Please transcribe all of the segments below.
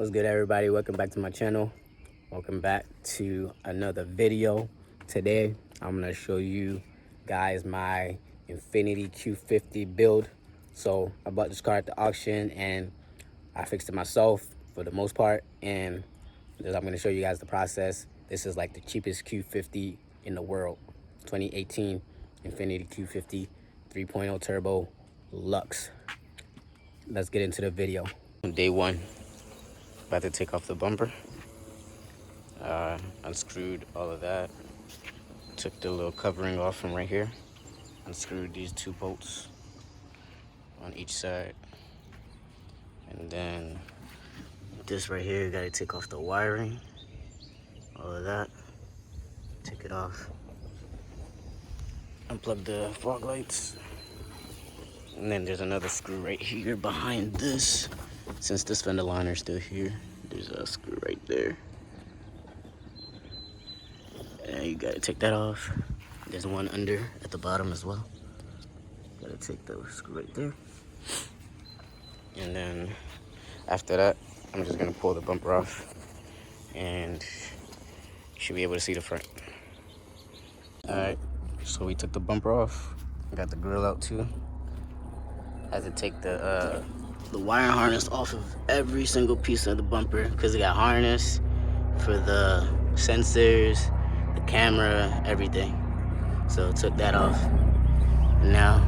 What's good, everybody? Welcome back to my channel. Welcome back to another video. Today I'm gonna show you guys my Infiniti Q50 build. So I bought this car at the auction and I fixed it myself for the most part, and I'm gonna show you guys the process. This is like the cheapest Q50 in the world. 2018 Infiniti Q50 3.0 turbo Lux. Let's get into the video. Day one, about to take off the bumper. Unscrewed all of that. Took the little covering off from right here. Unscrewed these two bolts on each side. And then this right here, you gotta take off the wiring. All of that. Take it off. Unplug the fog lights. And then there's another screw right here behind this. Since this fender liner is still here, there's a screw right there. And you gotta take that off. There's one under at the bottom as well. Gotta take the screw right there. And then after that, I'm just gonna pull the bumper off and you should be able to see the front. Alright, so we took the bumper off. Got the grill out too. Had to take the wire harness off of every single piece of the bumper because it got harness for the sensors, the camera, everything. So took that off. And now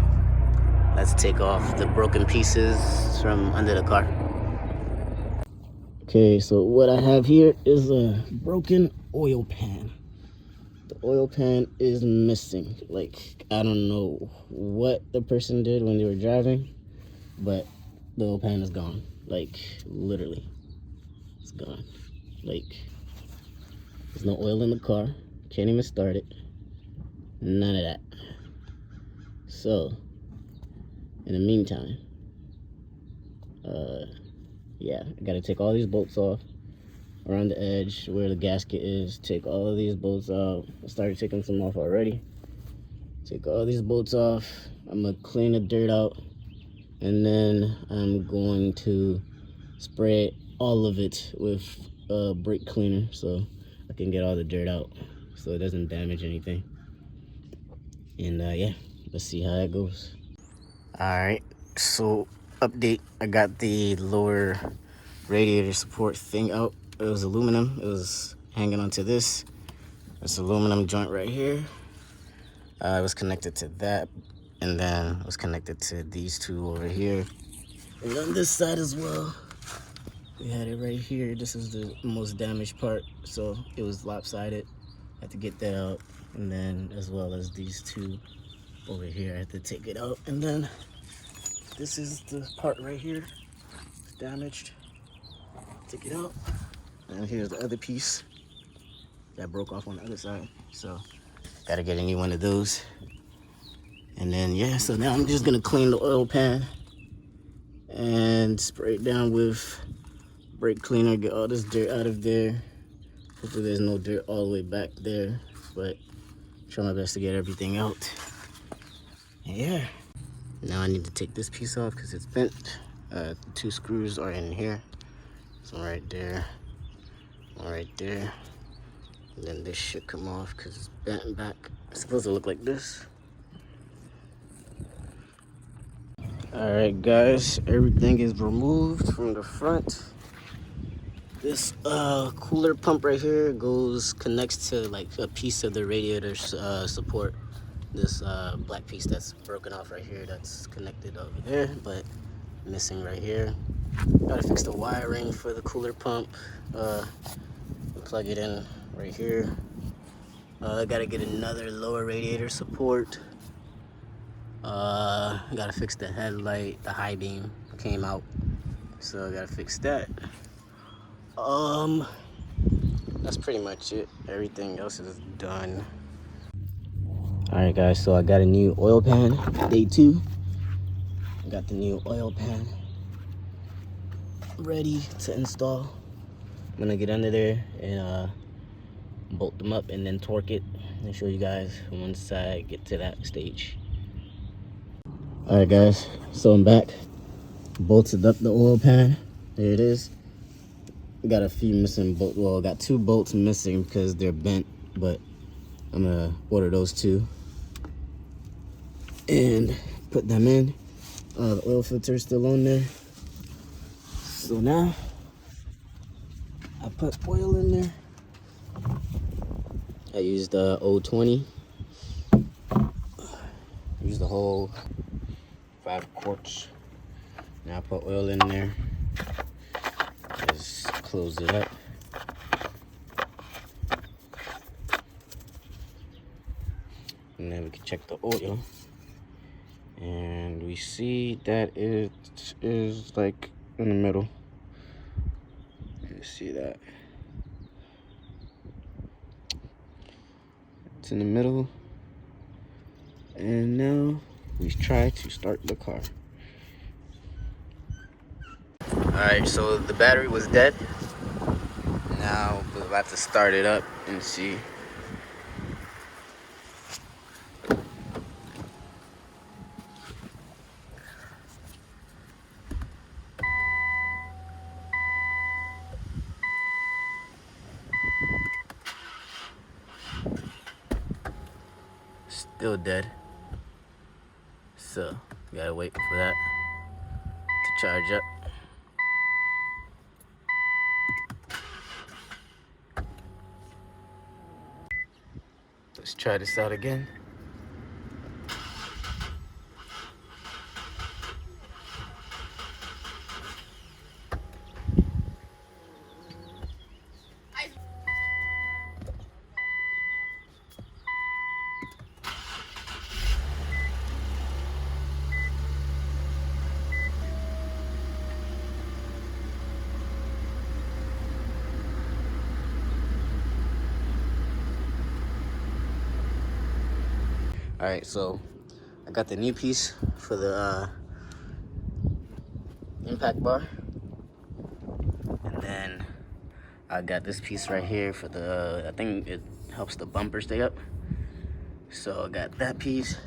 let's take off the broken pieces from under the car. Okay, so what I have here is a broken oil pan. The oil pan is missing. Like, I don't know what the person did when they were driving, but the oil pan is gone. Like, literally, it's gone. Like, there's no oil in the car. Can't even start it. None of that. So, in the meantime, yeah, I gotta take all these bolts off around the edge where the gasket is. Take all of these bolts out. I started taking some off already. Take all these bolts off. I'm gonna clean the dirt out, and then I'm going to spray all of it with brake cleaner so I can get all the dirt out so it doesn't damage anything. And yeah, let's see how that goes. All right, so update, I got the lower radiator support thing out. It was aluminum. It was hanging onto this aluminum joint right here. It was connected to that, and then it was connected to these two over here. And on this side as well, we had it right here. This is the most damaged part, so it was lopsided. Had to get that out, and then as well as these two over here, I had to take it out. And then this is the part right here. It's damaged. Take it out. And here's the other piece that broke off on the other side. So gotta get a new one of those. And then yeah, so now I'm just gonna clean the oil pan and spray it down with brake cleaner, get all this dirt out of there. Hopefully there's no dirt all the way back there, but try my best to get everything out. And yeah, now I need to take this piece off because it's bent. Two screws are in here. So right there, one right there. And then this should come off because it's bent back. It's supposed to look like this. All right, guys, everything is removed from the front. This cooler pump right here connects to like a piece of the radiator support. This black piece that's broken off right here, that's connected over there, but missing right here. Gotta fix the wiring for the cooler pump. Plug it in right here. Gotta get another lower radiator support. Gotta fix the headlight. The high beam came out, so I gotta fix that. That's pretty much it. Everything else is done. All right, guys, so I got a new oil pan. Day 2. I got the new oil pan ready to install. I'm gonna get under there and bolt them up and then torque it and show you guys once I get to that stage. All right, guys, so I'm back. Bolted up the oil pan. There it is. got a few missing bolts. Well, got 2 bolts missing because they're bent, but I'm gonna order those 2 and put them in. The oil filter is still on there. So now I put oil in there. I used 020. Use the whole 5 quarts. Now I put oil in there. Just close it up. And then we can check the oil. And we see that it is like in the middle. You see that? It's in the middle. And now we try to start the car. Alright, so the battery was dead. Now we're about to start it up and see. Still dead. So we gotta wait for that to charge up. Let's try this out again. All right, so I got the new piece for the impact bar, and then I got this piece right here for the, I think it helps the bumper stay up. So I got that piece,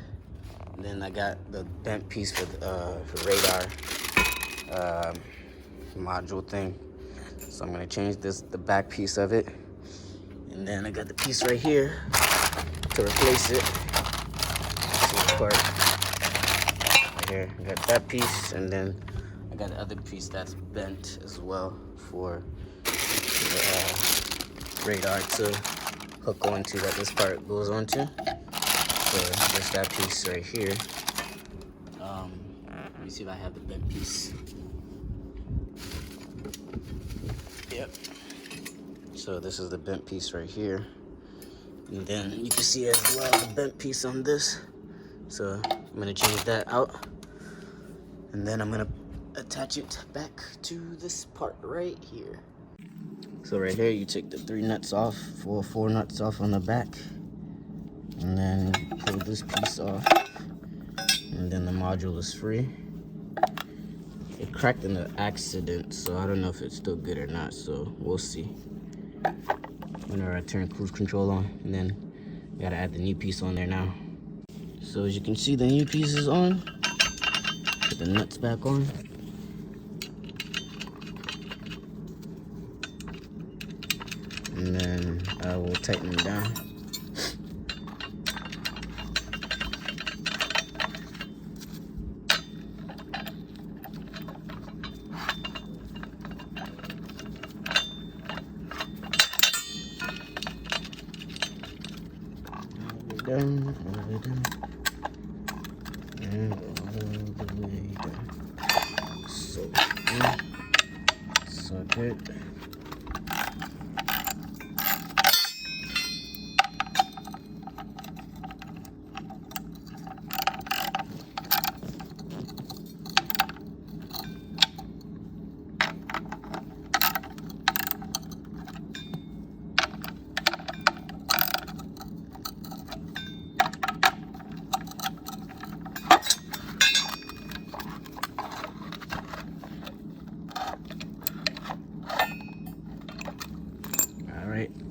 and then I got the bent piece for the radar module thing. So I'm gonna change the back piece of it, and then I got the piece right here to replace it. Part right here. I got that piece, and then I got the other piece that's bent as well for the radar to hook onto, that this part goes onto. So there's that piece right here. Let me see if I have the bent piece. Yep. So this is the bent piece right here, and then you can see as well the bent piece on this. So I'm gonna change that out, and then I'm gonna attach it back to this part right here. So right here, you take the 3 nuts off, 4 nuts off on the back, and then pull this piece off, and then the module is free. It cracked in an accident, so I don't know if it's still good or not, so we'll see. Whenever I turn cruise control on, and then we gotta add the new piece on there now. So as you can see, the new piece is on. Put the nuts back on. And then I will tighten them down. All the way down, all the way down. And all the way down. So good. So good.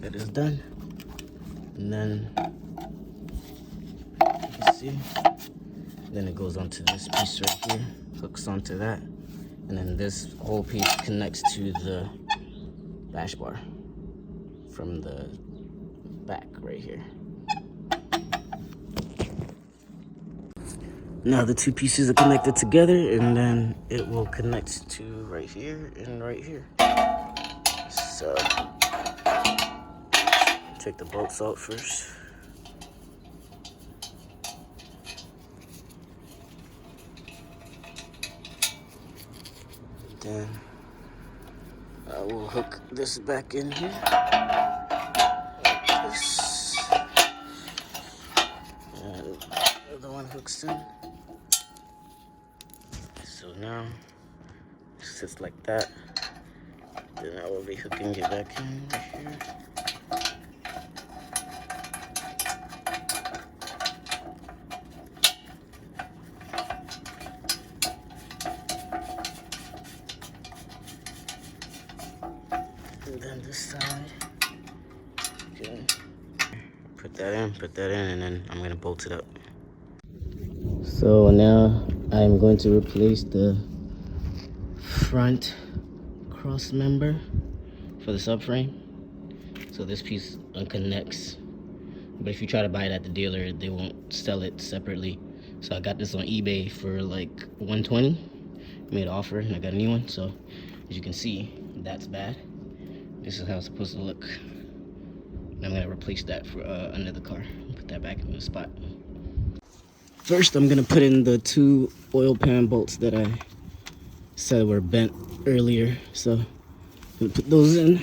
That is done, and then you can see, then it goes onto this piece right here, hooks onto that, and then this whole piece connects to the bash bar from the back right here. Now the two pieces are connected together, and then it will connect to right here and right here. So take the bolts out first. Then I will hook this back in here. Like this. And the other one hooks in. So now it sits like that. Then I will be hooking it back in right here. And then this side, okay. Put that in, and then I'm gonna bolt it up. So now I'm going to replace the front cross member for the subframe. So this piece connects, but if you try to buy it at the dealer, they won't sell it separately. So I got this on eBay for like $120. Made an offer and I got a new one. So as you can see, that's bad. This is how it's supposed to look. And I'm gonna replace that for another car. Put that back in the spot. First, I'm gonna put in the 2 oil pan bolts that I said were bent earlier. So I'm gonna put those in,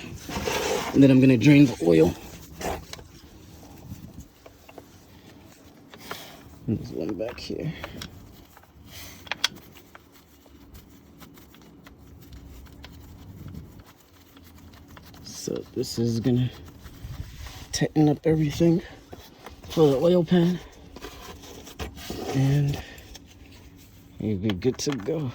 and then I'm gonna drain the oil. And there's one back here. So this is gonna tighten up everything for the oil pan, and you'll be good to go.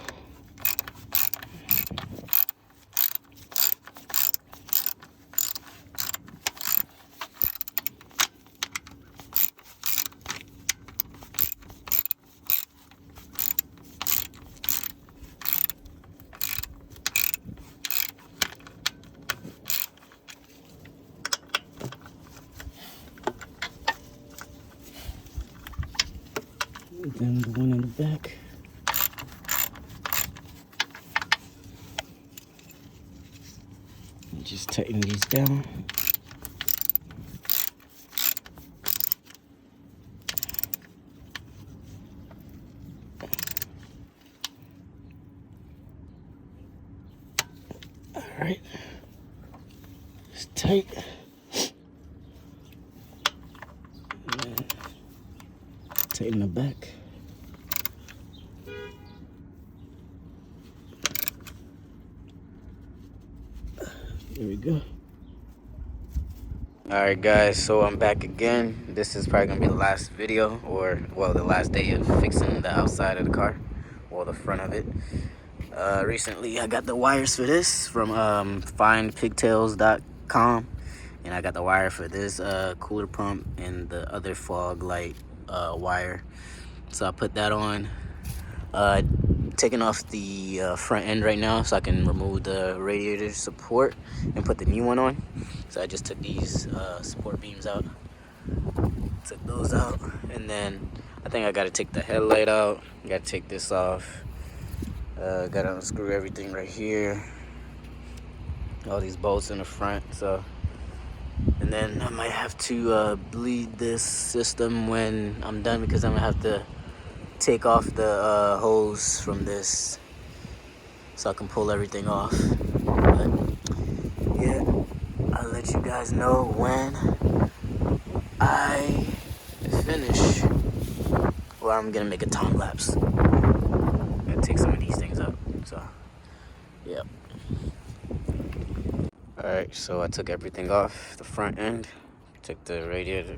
Then the one in the back. Just tighten these down. All right, it's tight. And then tighten the back. There we go. Alright guys, so I'm back again. This is probably gonna be the last video, or well, the last day of fixing the outside of the car, or the front of it. Recently I got the wires for this from findpigtails.com, and I got the wire for this cooler pump and the other fog light wire. So I put that on. Taking off the front end right now so I can remove the radiator support and put the new one on. So I just took these support beams out, took those out, and then I think I gotta take the headlight out, gotta take this off, gotta unscrew everything right here, all these bolts in the front. So, and then I might have to bleed this system when I'm done, because I'm gonna have to take off the hose from this so I can pull everything off. But yeah, I'll let you guys know when I finish. Well, I'm gonna make a time lapse. I'm gonna take some of these things out. So yeah. Alright, so I took everything off the front end, took the radiator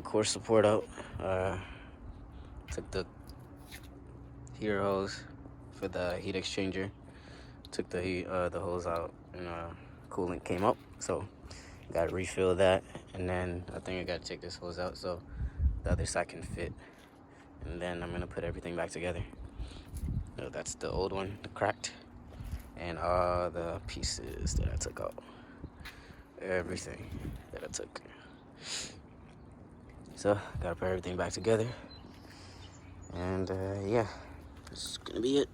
core support out, took the heater hose for the heat exchanger, took the hose out, and coolant came up, so gotta refill that. And then I think I gotta take this hose out so the other side can fit, and then I'm gonna put everything back together. So that's the old one, the cracked, and all the pieces that I took out. Everything that I took. So, gotta put everything back together. And yeah, this is gonna be it.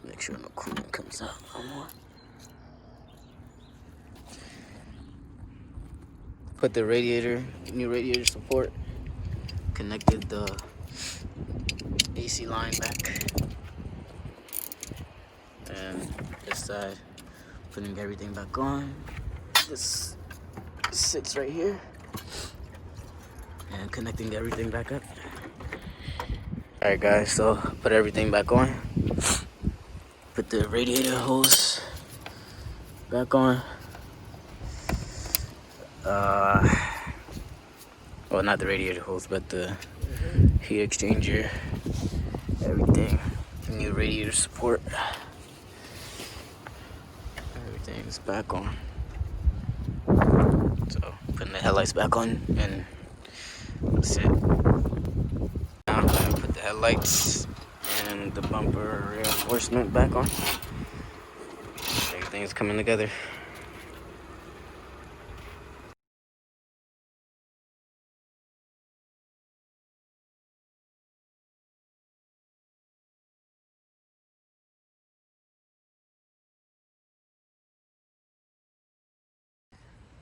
Make sure no coolant comes out no more. Put the radiator, new radiator support, connected the AC line back. And this side, putting everything back on. This sits right here. And connecting everything back up. Alright guys, so put everything back on. Put the radiator hose back on. Well, not the radiator hose, but the heat exchanger, everything. New radiator support. Everything's back on. So, putting the headlights back on, and that's it. Now I'm gonna put the headlights and the bumper reinforcement back on. Everything's coming together.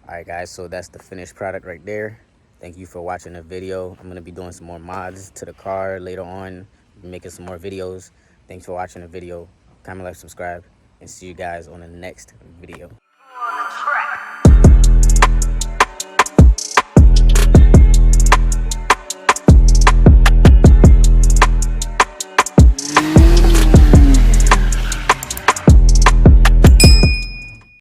Alright guys, so that's the finished product right there. Thank you for watching the video. I'm going to be doing some more mods to the car later on, making some more videos. Thanks for watching the video. Comment, like, subscribe, and see you guys on the next video.